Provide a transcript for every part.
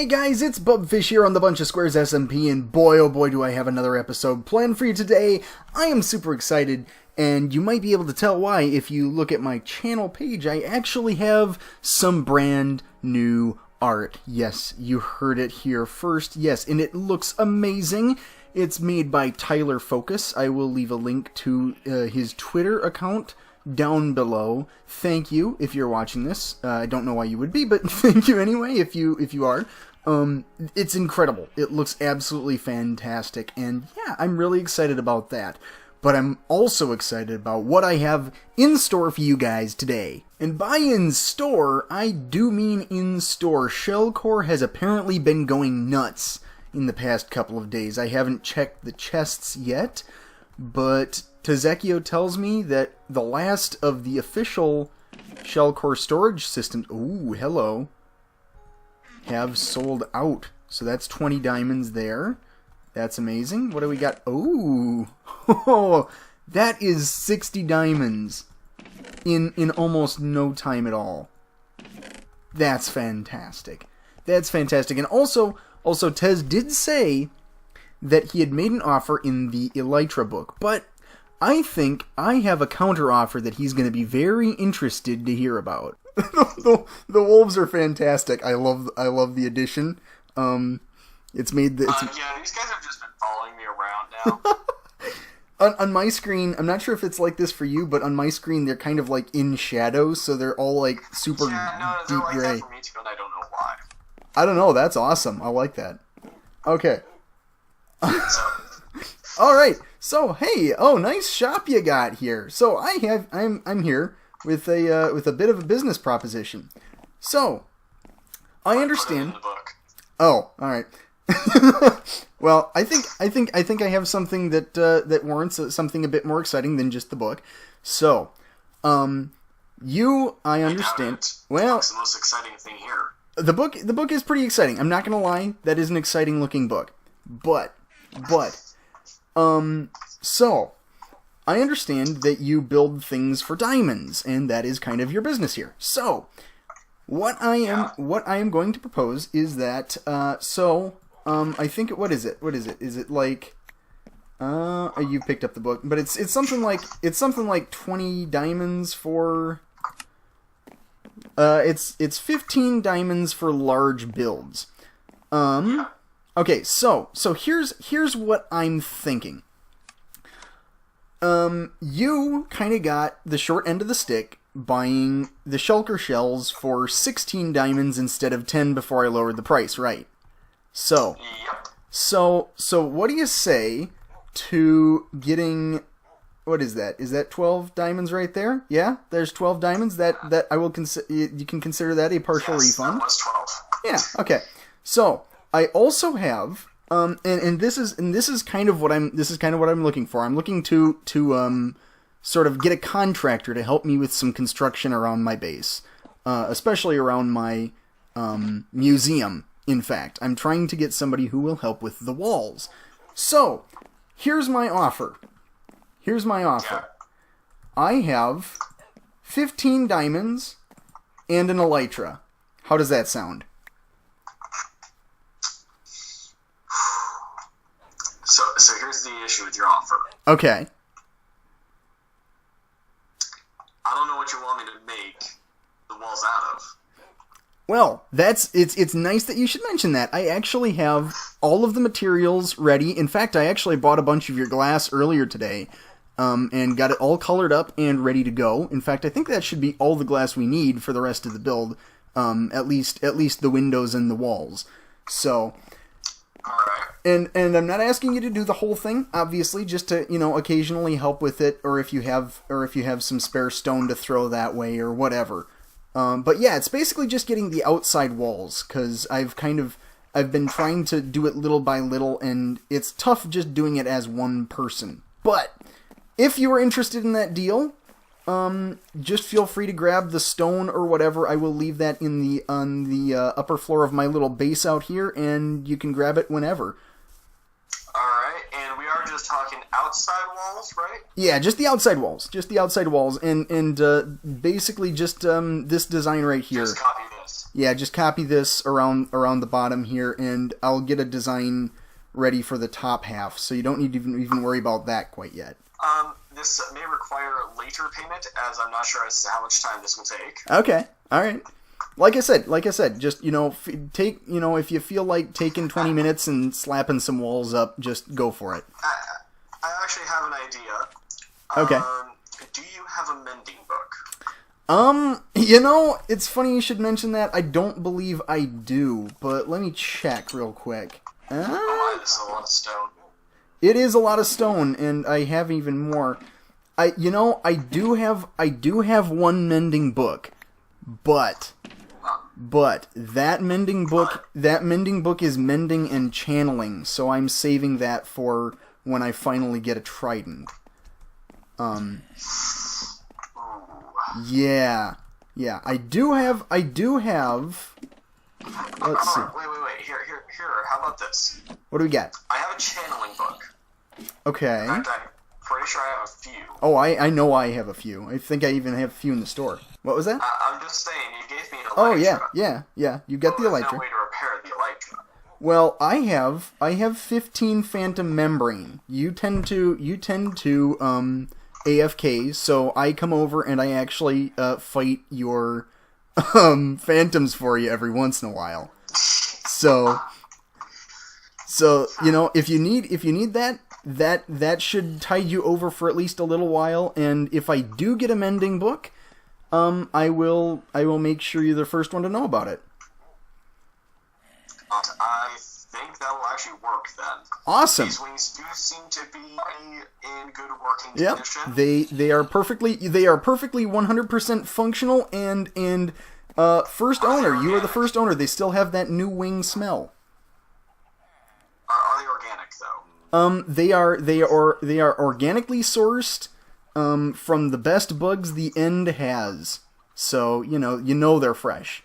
Hey guys, it's Bubfish here on the BunchaSquares SMP, and boy oh boy do I have another episode planned for you today. I am super excited, and you might be able to tell why if you look at my channel page. I actually have some brand new art. Yes, you heard it here first. Yes, and it looks amazing. It's made by Tyler Focus. I will leave a link to his Twitter account down below. Thank you if you're watching this. I don't know why you would be, but thank you anyway if you are. It's incredible. It looks absolutely fantastic, and yeah, I'm really excited about that. But I'm also excited about what I have in store for you guys today. And by in store, I do mean in store. Shellcore has apparently been going nuts in the past couple of days. I haven't checked the chests yet, but Tezekio tells me that the last of the official Shellcore storage systems, ooh, hello, have sold out. So that's 20 diamonds there. That's amazing. What do we got? Ooh, that is 60 diamonds in almost no time at all. That's fantastic. That's fantastic. And also Tez did say that he had made an offer in the Elytra book, but I think I have a counter offer that he's going to be very interested to hear about. The wolves are fantastic. I love the addition. It's made the yeah, these guys have just been following me around now. on my screen. I'm not sure if it's like this for you, but on my screen they're kind of like in shadows, so they're all like super deep like gray. that for me too, and I don't know why. I don't know. That's awesome. I like that. Okay. All right. So hey, nice shop you got here. So I'm here with a bit of a business proposition. So I understand. Put it in the book. Oh, all right. Well, I think I have something that warrants something a bit more exciting than just the book. So, I understand. Well, it's the most exciting thing here. The book is pretty exciting. I'm not gonna lie. That is an exciting looking book. But, so I understand that you build things for diamonds, and that is kind of your business here. So, what I am going to propose is that I think what is it? Is it like you picked up the book, but it's something like 20 diamonds for it's 15 diamonds for large builds. Okay, so here's what I'm thinking. You kind of got the short end of the stick buying the shulker shells for 16 diamonds instead of 10 before I lowered the price, right? So what do you say to getting, what is that? Is that 12 diamonds right there? Yeah, there's 12 diamonds. That I will you can consider that a partial refund. That was 12. Yeah. Okay. So I also have and this is kind of what I'm looking for. I'm looking to sort of get a contractor to help me with some construction around my base, especially around my museum. In fact, I'm trying to get somebody who will help with the walls. So, here's my offer. I have 15 diamonds and an elytra. How does that sound? So here's the issue with your offer. Okay. I don't know what you want me to make the walls out of. Well, it's nice that you should mention that. I actually have all of the materials ready. In fact, I actually bought a bunch of your glass earlier today, and got it all colored up and ready to go. In fact, I think that should be all the glass we need for the rest of the build. At least the windows and the walls. So, all right. And I'm not asking you to do the whole thing, obviously, just to, occasionally help with it, or if you have some spare stone to throw that way or whatever. But yeah, it's basically just getting the outside walls, because I've been trying to do it little by little, and it's tough just doing it as one person. But if you are interested in that deal, just feel free to grab the stone or whatever. I will leave that on the upper floor of my little base out here, and you can grab it whenever. Alright, and we are just talking outside walls, right? Yeah, just the outside walls. And basically just this design right here. Just copy this. Yeah, just copy this around the bottom here, and I'll get a design ready for the top half, so you don't need to even worry about that quite yet. This may require later payment, as I'm not sure as to how much time this will take. Okay, all right. Like I said, just, take, if you feel like taking 20 minutes and slapping some walls up, just go for it. I actually have an idea. Okay. Do you have a mending book? It's funny you should mention that. I don't believe I do, but let me check real quick. Oh my, this is a lot of stone. It is a lot of stone, and I have even more. I do have one mending book, but that mending book is mending and channeling, so I'm saving that for when I finally get a trident. Yeah, I do have. Let's see. Wait. Here. How about this? What do we got? I have a channeling book. Okay. In fact, I'm pretty sure I have a few. Oh, I know I have a few. I think I even have a few in the store. What was that? I'm just saying, you gave me an Oh, elytra. yeah. You got the There's elytra. no way to repair the elytra. Well, I have 15 phantom membrane. You tend to AFK, so I come over and I actually fight your phantoms for you every once in a while. So if you need that should tide you over for at least a little while. And if I do get a mending book, I will make sure you're the first one to know about it. I think that will actually work then. Awesome. These wings do seem to be in good working Yep. condition. They are perfectly 100% functional and first owner. You are the first owner. They still have that new wing smell. Are they organic though? They are organically sourced from the best bugs the end has. So, you know they're fresh.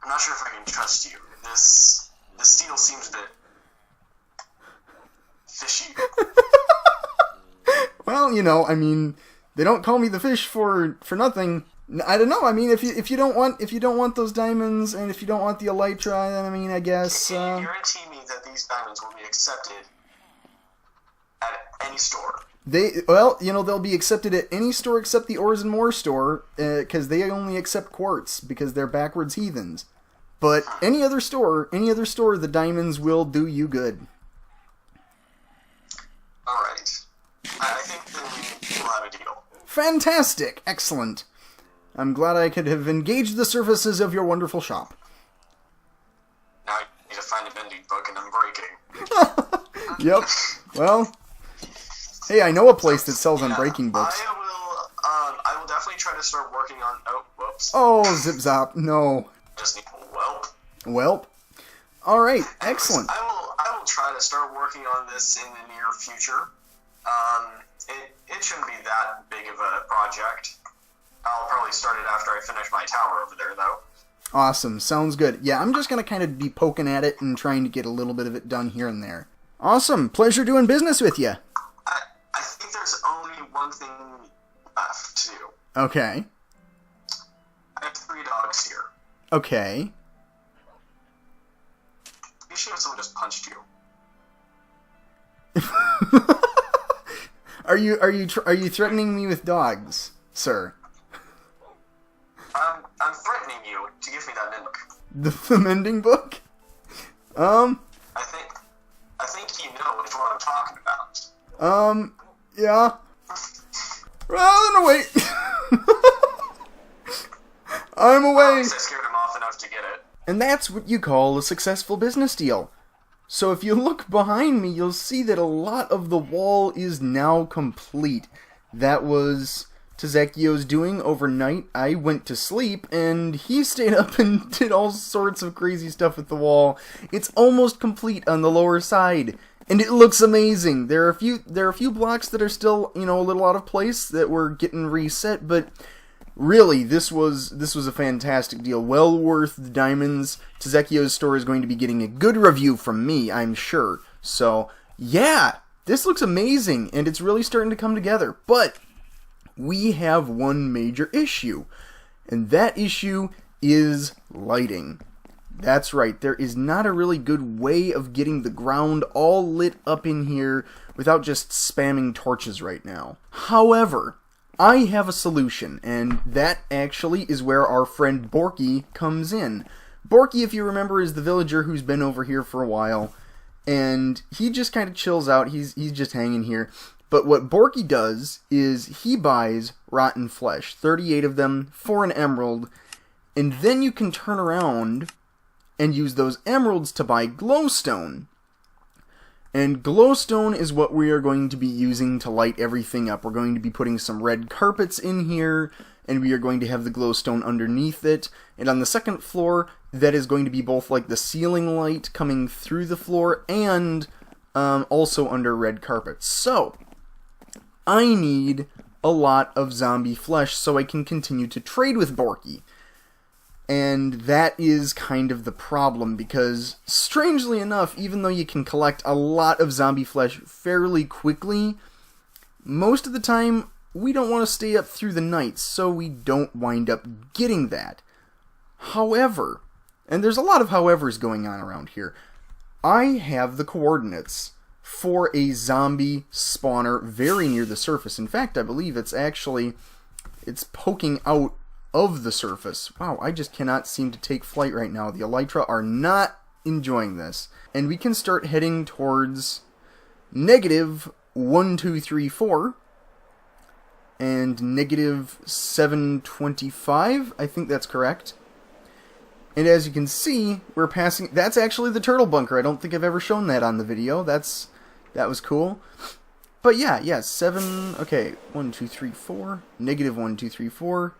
I'm not sure if I can trust you. This steel seems a bit fishy. Well, they don't call me the fish for nothing. I don't know. I mean, if you don't want those diamonds and if you don't want the elytra, then I guess. Can you guarantee me that these diamonds will be accepted at any store? They'll be accepted at any store except the Ores and More store, because they only accept quartz because they're backwards heathens. But any other store, the diamonds will do you good. All right. I think then we'll have a deal. Fantastic! Excellent. I'm glad I could have engaged the services of your wonderful shop. Now I need to find a mending book and I'm breaking. Yep. Well, hey, I know a place that sells unbreaking books. I will definitely try to start working on. Oh, whoops. Oh, zip zop! No. Just need whelp. Welp. All right. Anyways, Excellent. I will try to start working on this in the near future. It shouldn't be that big of a project. I'll probably start it after I finish my tower over there, though. Awesome. Sounds good. Yeah, I'm just going to kind of be poking at it and trying to get a little bit of it done here and there. Awesome. Pleasure doing business with you. I think there's only one thing left to do. Okay. I have 3 dogs here. Okay. You sure someone just punched you? Are you threatening me with dogs, sir? I'm threatening you to give me that mending book. The mending book? I think you know which one I'm talking about. Yeah. Well, then wait. I'm away. At least I scared him off enough to get it. And that's what you call a successful business deal. So if you look behind me, you'll see that a lot of the wall is now complete. That was Tazekio's doing overnight. I went to sleep, and he stayed up and did all sorts of crazy stuff with the wall. It's almost complete on the lower side, and it looks amazing. There are a few blocks that are still, a little out of place that were getting reset, but really, this was a fantastic deal. Well worth the diamonds. Tazekio's store is going to be getting a good review from me, I'm sure. So, yeah, this looks amazing, and it's really starting to come together. But we have one major issue. And that issue is lighting. That's right, there is not a really good way of getting the ground all lit up in here without just spamming torches right now. However, I have a solution, and that actually is where our friend Borky comes in. Borky, if you remember, is the villager who's been over here for a while, and he just kind of chills out. He's just hanging here. But what Borky does is he buys rotten flesh, 38 of them for an emerald, and then you can turn around and use those emeralds to buy glowstone. And glowstone is what we are going to be using to light everything up. We're going to be putting some red carpets in here, and we are going to have the glowstone underneath it. And on the second floor, that is going to be both like the ceiling light coming through the floor and also under red carpets. So, I need a lot of zombie flesh so I can continue to trade with Borky. And that is kind of the problem, because strangely enough, even though you can collect a lot of zombie flesh fairly quickly, most of the time we don't want to stay up through the night, so we don't wind up getting that. However, and there's a lot of howevers going on around here, I have the coordinates for a zombie spawner very near the surface. In fact, I believe it's poking out of the surface. Wow, I just cannot seem to take flight right now. The elytra are not enjoying this. And we can start heading towards negative 1,2,3,4 and negative 725. I think that's correct. And as you can see, we're passing... That's actually the turtle bunker. I don't think I've ever shown that on the video. That was cool. But yeah, 7... Okay, 1, 2, 3, 4. Negative 1, 2, 3, 4.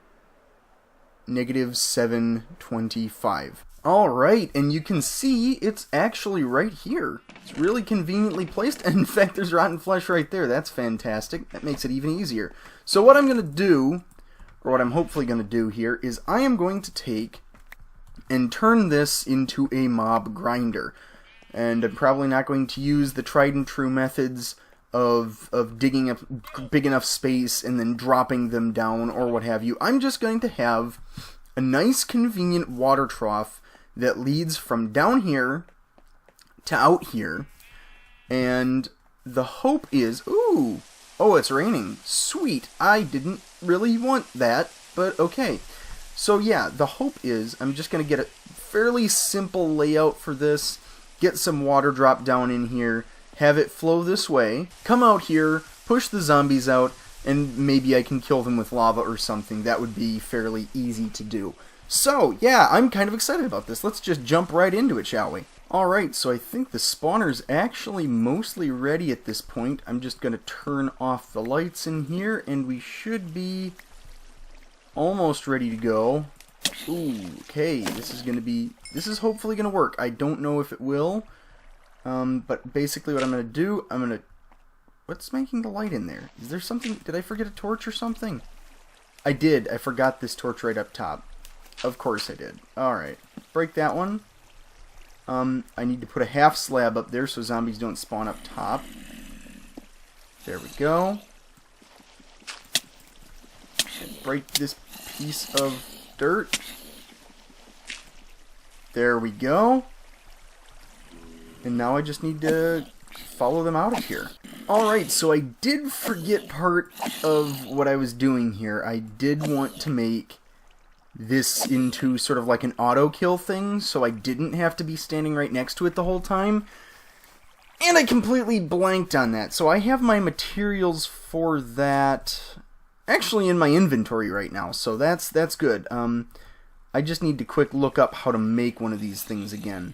Negative 725. Alright, and you can see it's actually right here. It's really conveniently placed, and in fact there's rotten flesh right there. That's fantastic. That makes it even easier. So what I'm going to do, or what I'm hopefully going to do here, is I am going to take and turn this into a mob grinder. And I'm probably not going to use the tried and true methods of digging up big enough space and then dropping them down or what have you. I'm just going to have a nice convenient water trough that leads from down here to out here. And the hope is... Ooh! Oh, it's raining. Sweet. I didn't really want that, but okay. So yeah, the hope is I'm just going to get a fairly simple layout for this, get some water drop down in here, have it flow this way, come out here, push the zombies out, and maybe I can kill them with lava or something. That would be fairly easy to do. So yeah, I'm kind of excited about this. Let's just jump right into it, shall we? Alright, so I think the spawner's actually mostly ready at this point. I'm just going to turn off the lights in here, and we should be almost ready to go. Ooh, okay, this is hopefully gonna work. I don't know if it will, but basically what I'm gonna do, what's making the light in there? Is there something, did I forget a torch or something? I did, I forgot this torch right up top. Of course I did. Alright, break that one. I need to put a half slab up there so zombies don't spawn up top. There we go. Break this piece of dirt. There we go. And now I just need to follow them out of here. Alright, so I did forget part of what I was doing here. I did want to make this into sort of like an auto kill thing, so I didn't have to be standing right next to it the whole time. And I completely blanked on that. So I have my materials for that actually in my inventory right now, so that's good. I just need to quick look up how to make one of these things again.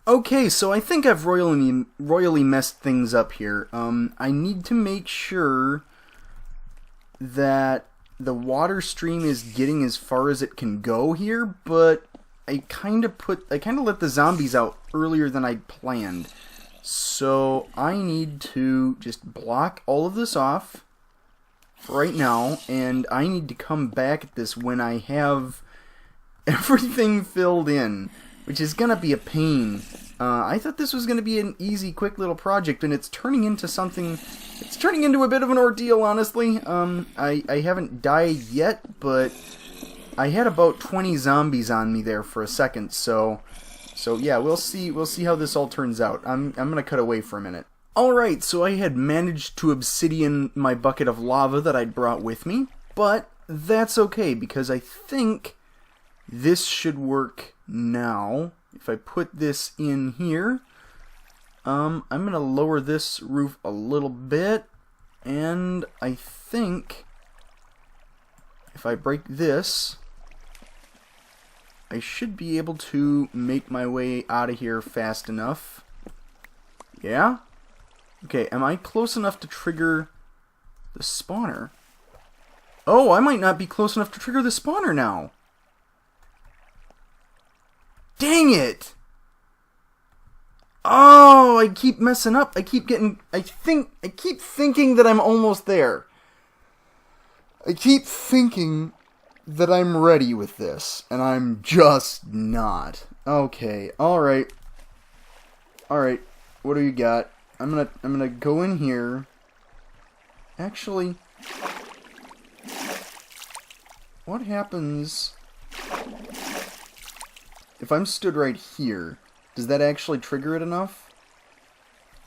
Okay, so I think I've royally messed things up here. I need to make sure that the water stream is getting as far as it can go here, but I kind of let the zombies out earlier than I'd planned. So I need to just block all of this off for right now, and I need to come back at this when I have everything filled in, which is gonna be a pain. I thought this was gonna be an easy, quick little project, and it's turning into something. It's turning into a bit of an ordeal, honestly. I haven't died yet, but I had about 20 zombies on me there for a second, so yeah, we'll see how this all turns out. I'm gonna cut away for a minute. Alright, so I had managed to obsidian my bucket of lava that I'd brought with me, but that's okay, because I think this should work now. If I put this in here, I'm gonna lower this roof a little bit, and I think if I break this, I should be able to make my way out of here fast enough. Yeah? Okay, am I close enough to trigger the spawner? Oh, I might not be close enough to trigger the spawner now. Dang it! Oh, I keep messing up. I keep thinking that I'm almost there. I keep thinking that I'm ready with this, and I'm just not. Okay, alright. Alright, what do you got? I'm gonna go in here. Actually, what happens if I'm stood right here? Does that actually trigger it enough?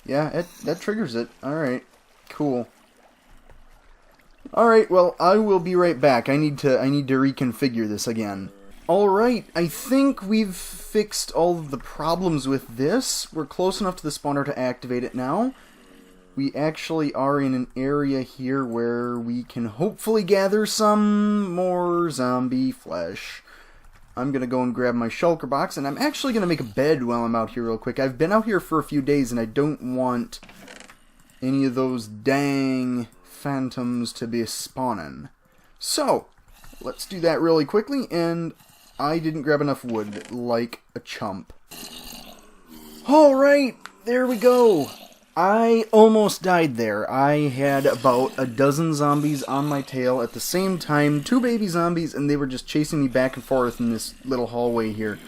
Yeah, that triggers it. Alright, cool. Alright, well, I will be right back. I need to reconfigure this again. Alright, I think we've fixed all of the problems with this. We're close enough to the spawner to activate it now. We actually are in an area here where we can hopefully gather some more zombie flesh. I'm gonna go and grab my shulker box, and I'm actually gonna make a bed while I'm out here real quick. I've been out here for a few days, and I don't want any of those dang phantoms to be spawning. So, let's do that really quickly, and I didn't grab enough wood, like a chump. Alright, there we go. I almost died there. I had about a dozen zombies on my tail at the same time, 2 baby zombies, and they were just chasing me back and forth in this little hallway here.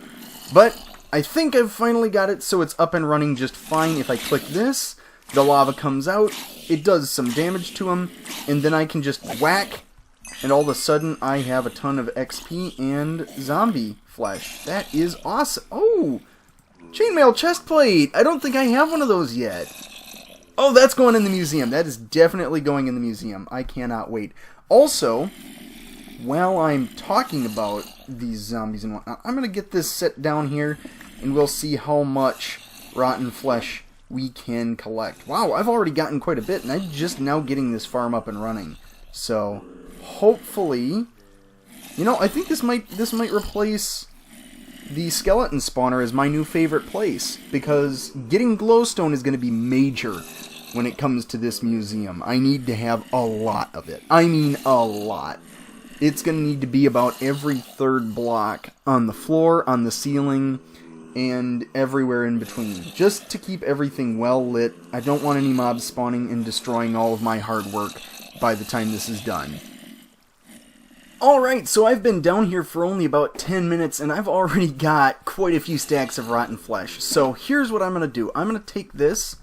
But I think I've finally got it, so it's up and running just fine. If I click this, the lava comes out, it does some damage to him, and then I can just whack, and all of a sudden I have a ton of XP and zombie flesh. That is awesome. Oh! Chainmail chestplate! I don't think I have one of those yet. Oh, that's going in the museum. That is definitely going in the museum. I cannot wait. Also, while I'm talking about these zombies and whatnot, I'm going to get this set down here, and we'll see how much rotten flesh we can collect. Wow, I've already gotten quite a bit, and I'm just now getting this farm up and running. So, hopefully, you know, I think this might replace the skeleton spawner as my new favorite place, because getting glowstone is going to be major when it comes to this museum. I need to have a lot of it. I mean a lot. It's going to need to be about every third block on the floor, on the ceiling, and everywhere in between, just to keep everything well lit. I don't want any mobs spawning and destroying all of my hard work by the time this is done. Alright, so I've been down here for only about 10 minutes, and I've already got quite a few stacks of rotten flesh. So here's what I'm going to do. I'm going to take this,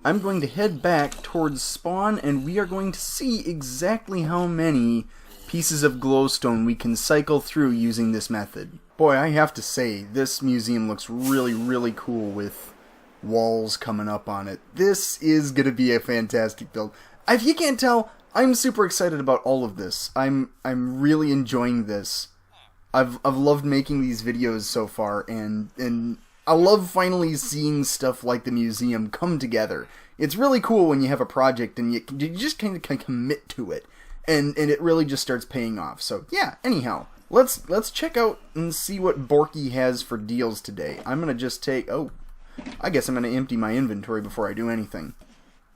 I'm going to head back towards spawn, and we are going to see exactly how many pieces of glowstone we can cycle through using this method. Boy, I have to say, this museum looks really, really cool with walls coming up on it. This is going to be a fantastic build. If you can't tell, I'm super excited about all of this. I'm really enjoying this. I've loved making these videos so far, and I love finally seeing stuff like the museum come together. It's really cool when you have a project and you just kind of commit to it, and it really just starts paying off. So yeah, anyhow, let's check out and see what Borky has for deals today. I'm gonna just take, oh, I guess I'm gonna empty my inventory before I do anything.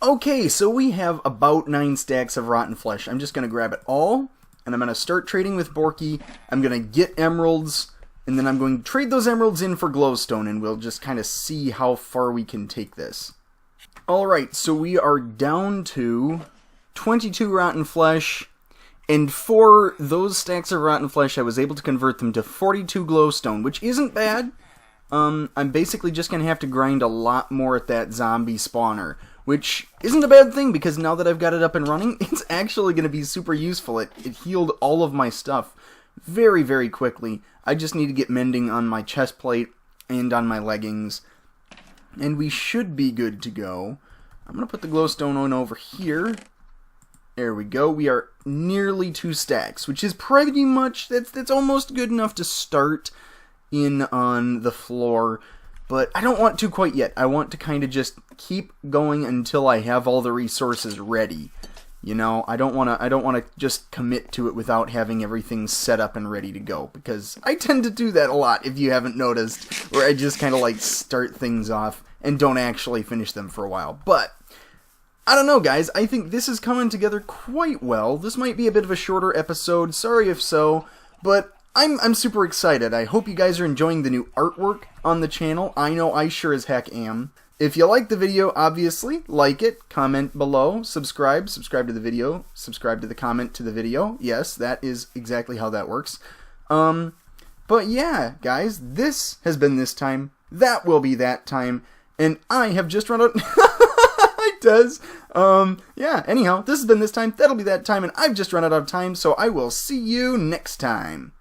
Okay, so we have about 9 stacks of rotten flesh. I'm just gonna grab it all, and I'm gonna start trading with Borky. I'm gonna get emeralds, and then I'm going to trade those emeralds in for glowstone, and we'll just kind of see how far we can take this. Alright, so we are down to 22 rotten flesh, And for those stacks of rotten flesh, I was able to convert them to 42 glowstone, which isn't bad. I'm basically just going to have to grind a lot more at that zombie spawner, which isn't a bad thing, because now that I've got it up and running, it's actually going to be super useful. It healed all of my stuff very, very quickly. I just need to get mending on my chest plate and on my leggings, and we should be good to go. I'm going to put the glowstone on over here. There we go. We are nearly 2 stacks, which is pretty much, that's almost good enough to start in on the floor, but I don't want to quite yet. I want to kind of just keep going until I have all the resources ready. You know, I don't want to just commit to it without having everything set up and ready to go, because I tend to do that a lot, if you haven't noticed, where I just kind of like start things off and don't actually finish them for a while. But I don't know, guys. I think this is coming together quite well. This might be a bit of a shorter episode. Sorry if so, but I'm super excited. I hope you guys are enjoying the new artwork on the channel. I know I sure as heck am. If you like the video, obviously, like it, comment below, subscribe to the video, subscribe to the comment to the video. Yes, that is exactly how that works. But yeah, guys, this has been this time. That will be that time. And I have just run out... It does. Yeah, anyhow, this has been this time. That'll be that time. And I've just run out of time, so I will see you next time.